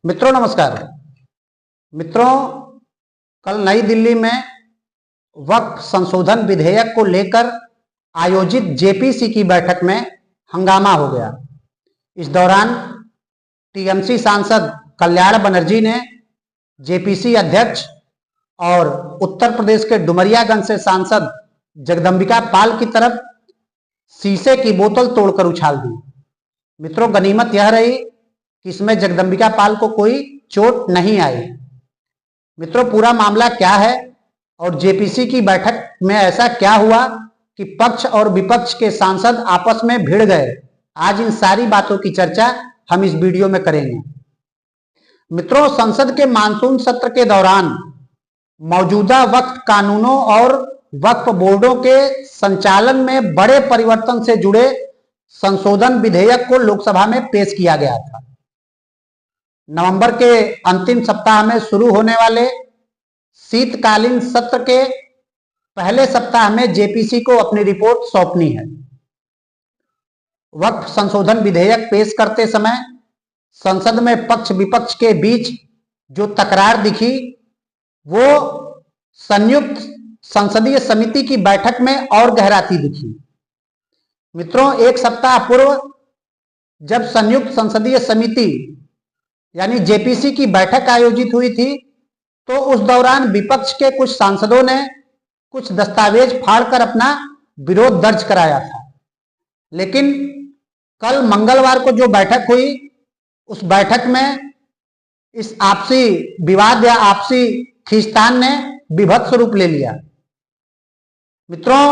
मित्रों नमस्कार। मित्रों, कल नई दिल्ली में वक्फ संशोधन विधेयक को लेकर आयोजित जेपीसी की बैठक में हंगामा हो गया। इस दौरान टीएमसी सांसद कल्याण बनर्जी ने जेपीसी अध्यक्ष और उत्तर प्रदेश के डुमरियागंज से सांसद जगदंबिका पाल की तरफ शीशे की बोतल तोड़कर उछाल दी। मित्रों, गनीमत यह रही कि इसमें जगदंबिका पाल को कोई चोट नहीं आई। मित्रों, पूरा मामला क्या है और जेपीसी की बैठक में ऐसा क्या हुआ कि पक्ष और विपक्ष के सांसद आपस में भिड़ गए, आज इन सारी बातों की चर्चा हम इस वीडियो में करेंगे। मित्रों, संसद के मानसून सत्र के दौरान मौजूदा वक्फ कानूनों और वक्फ बोर्डों के संचालन में बड़े परिवर्तन से जुड़े संशोधन विधेयक को लोकसभा में पेश किया गया था। नवंबर के अंतिम सप्ताह में शुरू होने वाले शीतकालीन सत्र के पहले सप्ताह में जेपीसी को अपनी रिपोर्ट सौंपनी है। वक्फ संशोधन विधेयक पेश करते समय संसद में पक्ष विपक्ष के बीच जो तकरार दिखी वो संयुक्त संसदीय समिति की बैठक में और गहराती दिखी। मित्रों, एक सप्ताह पूर्व जब संयुक्त संसदीय समिति यानी जेपीसी की बैठक आयोजित हुई थी तो उस दौरान विपक्ष के कुछ सांसदों ने कुछ दस्तावेज फाड़कर अपना विरोध दर्ज कराया था। लेकिन कल मंगलवार को जो बैठक हुई उस बैठक में इस आपसी विवाद या आपसी खींचतान ने विभत्स रूप ले लिया। मित्रों,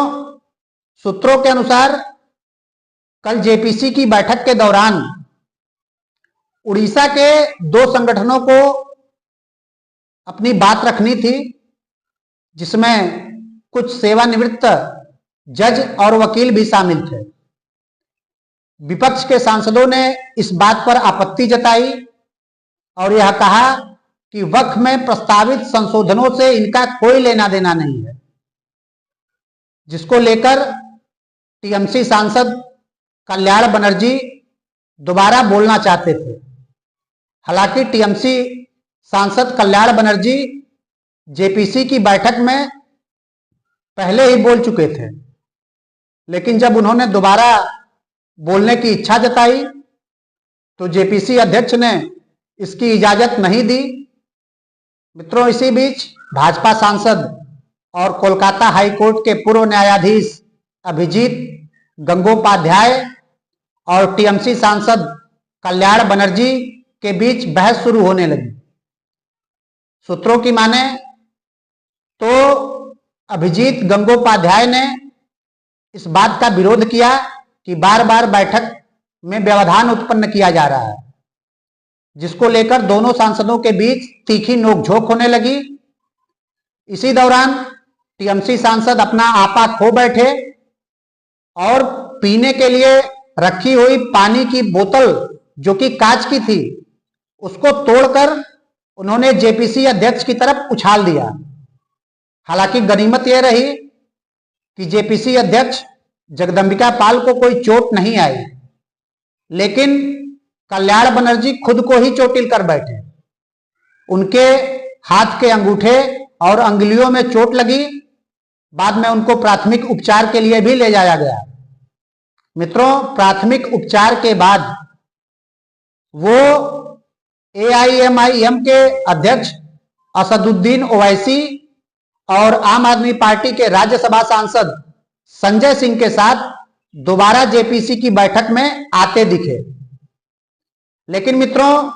सूत्रों के अनुसार कल जेपीसी की बैठक के दौरान उड़ीसा के दो संगठनों को अपनी बात रखनी थी, जिसमें कुछ सेवानिवृत्त जज और वकील भी शामिल थे। विपक्ष के सांसदों ने इस बात पर आपत्ति जताई और यह कहा कि वक्फ में प्रस्तावित संशोधनों से इनका कोई लेना देना नहीं है, जिसको लेकर टीएमसी सांसद कल्याण बनर्जी दोबारा बोलना चाहते थे। हालांकि टीएमसी सांसद कल्याण बनर्जी जेपीसी की बैठक में पहले ही बोल चुके थे, लेकिन जब उन्होंने दोबारा बोलने की इच्छा जताई तो जेपीसी अध्यक्ष ने इसकी इजाजत नहीं दी। मित्रों, इसी बीच भाजपा सांसद और कोलकाता हाई कोर्ट के पूर्व न्यायाधीश अभिजीत गंगोपाध्याय और टीएमसी सांसद कल्याण बनर्जी के बीच बहस शुरू होने लगी। सूत्रों की माने तो अभिजीत गंगोपाध्याय ने इस बात का विरोध किया कि बार बार बैठक में व्यवधान उत्पन्न किया जा रहा है, जिसको लेकर दोनों सांसदों के बीच तीखी नोकझोंक होने लगी। इसी दौरान टीएमसी सांसद अपना आपा खो बैठे और पीने के लिए रखी हुई पानी की बोतल जो कि कांच की थी उसको तोड़कर उन्होंने जेपीसी अध्यक्ष की तरफ उछाल दिया। हालांकि गनीमत यह रही कि जेपीसी अध्यक्ष जगदंबिका पाल को कोई चोट नहीं आई, लेकिन कल्याण बनर्जी खुद को ही चोटिल कर बैठे। उनके हाथ के अंगूठे और अंगुलियों में चोट लगी। बाद में उनको प्राथमिक उपचार के लिए भी ले जाया गया। मित्रों, प्राथमिक उपचार के बाद वो एआईएमआईएम के अध्यक्ष असदुद्दीन ओवैसी और आम आदमी पार्टी के राज्यसभा सांसद संजय सिंह के साथ दोबारा जेपीसी की बैठक में आते दिखे। लेकिन मित्रों,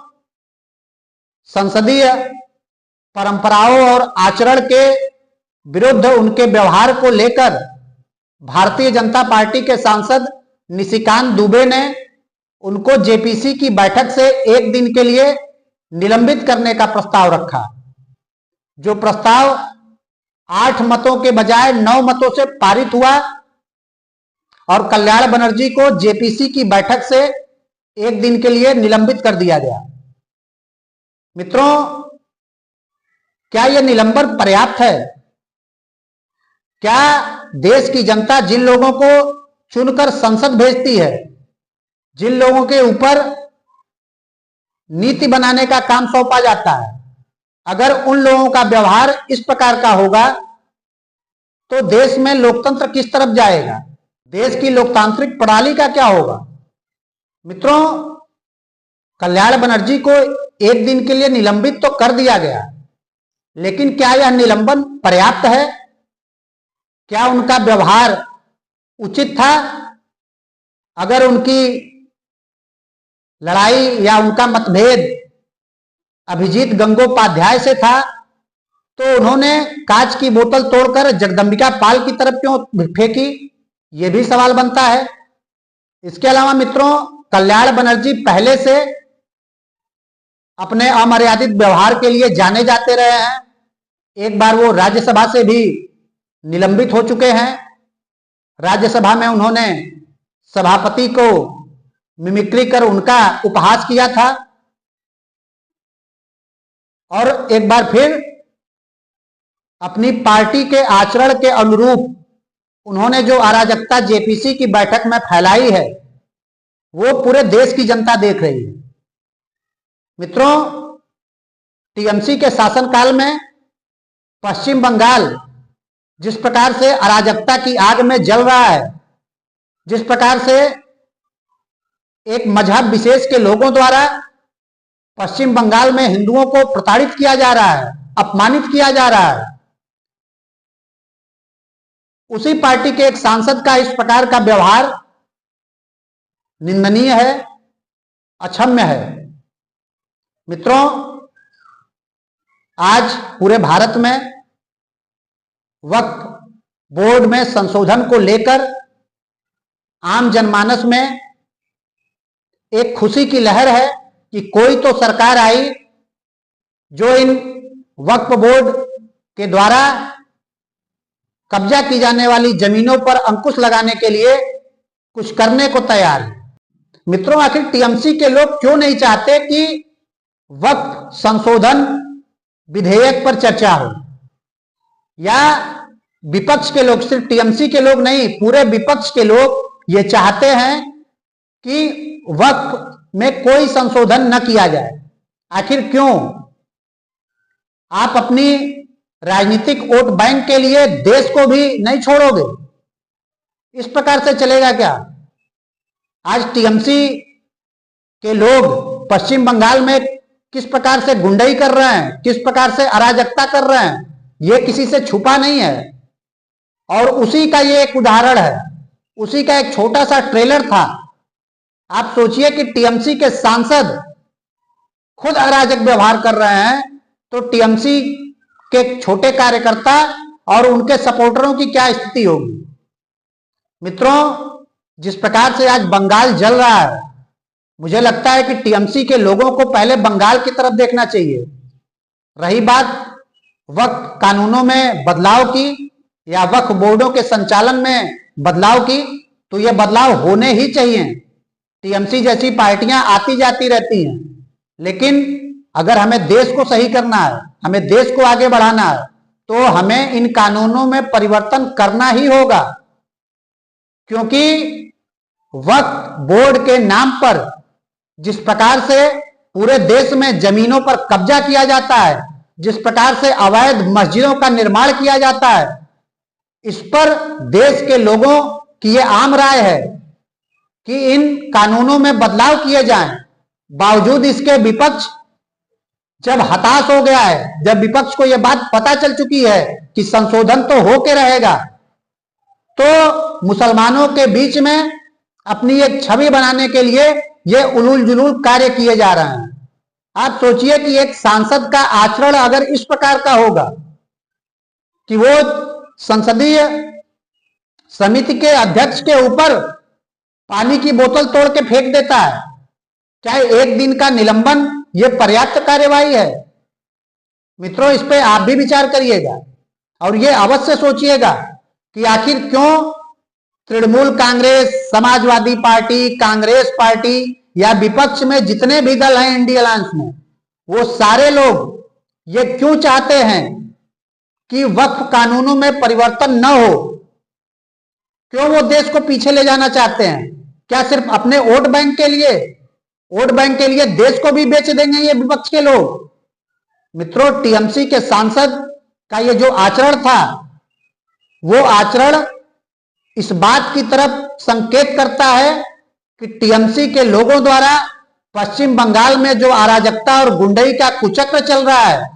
संसदीय परंपराओं और आचरण के विरुद्ध उनके व्यवहार को लेकर भारतीय जनता पार्टी के सांसद निशिकांत दुबे ने उनको जेपीसी की बैठक से एक दिन के लिए निलंबित करने का प्रस्ताव रखा, जो प्रस्ताव 8 मतों के बजाय 9 मतों से पारित हुआ और कल्याण बनर्जी को जेपीसी की बैठक से एक दिन के लिए निलंबित कर दिया गया। मित्रों, क्या यह निलंबन पर्याप्त है? क्या देश की जनता जिन लोगों को चुनकर संसद भेजती है, जिन लोगों के ऊपर नीति बनाने का काम सौंपा जाता है। अगर उन लोगों का व्यवहार इस प्रकार का होगा तो देश में लोकतंत्र किस तरफ जाएगा, देश की लोकतांत्रिक प्रणाली का क्या होगा। मित्रों, कल्याण बनर्जी को एक दिन के लिए निलंबित तो कर दिया गया, लेकिन क्या यह निलंबन पर्याप्त है? क्या उनका व्यवहार उचित था? अगर उनकी लड़ाई या उनका मतभेद अभिजीत गंगोपाध्याय से था तो उन्होंने कांच की बोतल तोड़कर जगदंबिका पाल की तरफ क्यों फेंकी, यह भी सवाल बनता है। इसके अलावा मित्रों, कल्याण बनर्जी पहले से अपने अमर्यादित व्यवहार के लिए जाने जाते रहे हैं। एक बार वो राज्यसभा से भी निलंबित हो चुके हैं। राज्यसभा में उन्होंने सभापति को मिमिक्री कर उनका उपहास किया था और एक बार फिर अपनी पार्टी के आचरण के अनुरूप उन्होंने जो अराजकता जेपीसी की बैठक में फैलाई है वो पूरे देश की जनता देख रही है। मित्रों, टीएमसी के शासनकाल में पश्चिम बंगाल जिस प्रकार से अराजकता की आग में जल रहा है, जिस प्रकार से एक मजहब विशेष के लोगों द्वारा पश्चिम बंगाल में हिंदुओं को प्रताड़ित किया जा रहा है, अपमानित किया जा रहा है, उसी पार्टी के एक सांसद का इस प्रकार का व्यवहार निंदनीय है, अक्षम्य है। मित्रों, आज पूरे भारत में वक्फ बोर्ड में संशोधन को लेकर आम जनमानस में एक खुशी की लहर है कि कोई तो सरकार आई जो इन वक्फ बोर्ड के द्वारा कब्जा की जाने वाली जमीनों पर अंकुश लगाने के लिए कुछ करने को तैयार है। मित्रों, आखिर टीएमसी के लोग क्यों नहीं चाहते कि वक्फ संशोधन विधेयक पर चर्चा हो, या विपक्ष के लोग, सिर्फ टीएमसी के लोग नहीं, पूरे विपक्ष के लोग ये चाहते हैं कि वक्फ में कोई संशोधन न किया जाए। आखिर क्यों? आप अपनी राजनीतिक वोट बैंक के लिए देश को भी नहीं छोड़ोगे? इस प्रकार से चलेगा क्या? आज टीएमसी के लोग पश्चिम बंगाल में किस प्रकार से गुंडाई कर रहे हैं, किस प्रकार से अराजकता कर रहे हैं, यह किसी से छुपा नहीं है। और उसी का ये एक उदाहरण है, उसी का एक छोटा सा ट्रेलर था। आप सोचिए कि टीएमसी के सांसद खुद अराजक व्यवहार कर रहे हैं तो टीएमसी के छोटे कार्यकर्ता और उनके सपोर्टरों की क्या स्थिति होगी। मित्रों, जिस प्रकार से आज बंगाल जल रहा है, मुझे लगता है कि टीएमसी के लोगों को पहले बंगाल की तरफ देखना चाहिए। रही बात वक्फ कानूनों में बदलाव की या वक्फ बोर्डों के संचालन में बदलाव की, तो यह बदलाव होने ही चाहिए। टीएमसी जैसी पार्टियां आती जाती रहती हैं, लेकिन अगर हमें देश को सही करना है, हमें देश को आगे बढ़ाना है, तो हमें इन कानूनों में परिवर्तन करना ही होगा। क्योंकि वक्फ बोर्ड के नाम पर जिस प्रकार से पूरे देश में जमीनों पर कब्जा किया जाता है, जिस प्रकार से अवैध मस्जिदों का निर्माण किया जाता है, इस पर देश के लोगों की यह आम राय है कि इन कानूनों में बदलाव किए जाएं। बावजूद इसके विपक्ष जब हताश हो गया है, जब विपक्ष को यह बात पता चल चुकी है कि संशोधन तो होके रहेगा, तो मुसलमानों के बीच में अपनी एक छवि बनाने के लिए ये उलूल जुलूल कार्य किए जा रहे हैं। आप सोचिए कि एक सांसद का आचरण अगर इस प्रकार का होगा कि वो संसदीय समिति के अध्यक्ष के ऊपर पानी की बोतल तोड़ के फेंक देता है, चाहे एक दिन का निलंबन ये पर्याप्त कार्यवाही है? मित्रों, इस पे आप भी विचार करिएगा और ये अवश्य सोचिएगा कि आखिर क्यों तृणमूल कांग्रेस, समाजवादी पार्टी, कांग्रेस पार्टी या विपक्ष में जितने भी दल हैं इंडिया अलायंस में, वो सारे लोग ये क्यों चाहते हैं कि वक्फ कानूनों में परिवर्तन न हो? क्यों वो देश को पीछे ले जाना चाहते हैं? क्या सिर्फ अपने वोट बैंक के लिए? वोट बैंक के लिए देश को भी बेच देंगे ये विपक्ष के लोग। मित्रों, टीएमसी के सांसद का ये जो आचरण था, वो आचरण इस बात की तरफ संकेत करता है कि टीएमसी के लोगों द्वारा पश्चिम बंगाल में जो अराजकता और गुंडई का कुचक्र चल रहा है,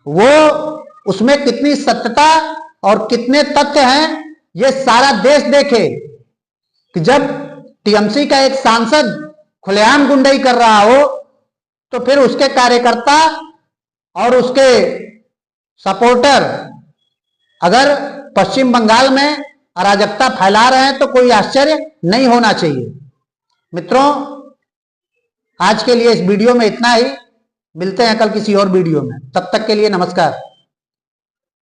वो उसमें कितनी सत्यता और कितने तथ्य हैं, ये सारा देश देखे कि जब टीएमसी का एक सांसद खुलेआम गुंडई कर रहा हो, तो फिर उसके कार्यकर्ता और उसके सपोर्टर अगर पश्चिम बंगाल में अराजकता फैला रहे हैं तो कोई आश्चर्य नहीं होना चाहिए। मित्रों, आज के लिए इस वीडियो में इतना ही। मिलते हैं कल किसी और वीडियो में। तब तक के लिए नमस्कार।